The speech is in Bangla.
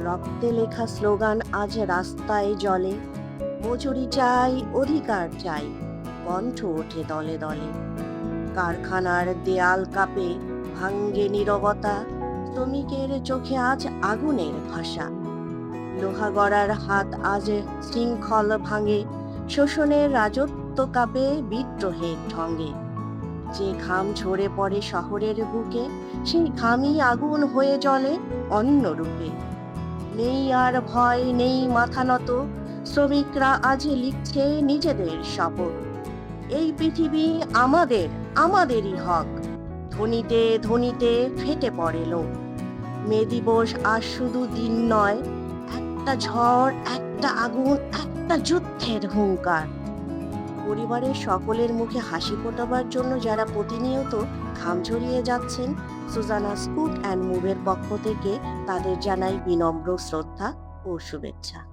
রক্তে লেখা স্লোগান আজ রাস্তায় জ্বলে। মজুরি চাই, অধিকার চাই, কণ্ঠ ওঠে দলে দলে। কারখানার দেয়াল কাঁপে, ভাঙ্গে নীরবতা, শ্রমিকের চোখে আজ আগুনের ভাষা। লোহা গড়ার হাত আজ শৃঙ্খল ভাঙে, শোষণের রাজত্ব কাঁপে বিদ্রোহের ঢঙ্গে। যে ঘাম ঝরে পড়ে শহরের বুকে, সেই ঘামই আগুন হয়ে জ্বলে অন্য রূপে। নেই আর ভয়, নেই মাথা নত, শ্রমিকরা আজ লিখছে নিজেদের শপথ। এই পৃথিবী আমাদের, আমাদেরই হক। ধনীতে ধনীতে ফেটে পড়ে লোক। মে দিবস আর শুধু দিন নয়, একটা ঝড়, একটা আগুন, একটা যুদ্ধের হুঙ্কার। পরিবারের সকলের মুখে হাসি ফোটাবার জন্য যারা প্রতিনিয়ত ঘাম ঝরিয়ে যাচ্ছেন, সুজানা স্কুট অ্যান্ড মুভের পক্ষ থেকে তাদের জানাই বিনম্র শ্রদ্ধা ও শুভেচ্ছা।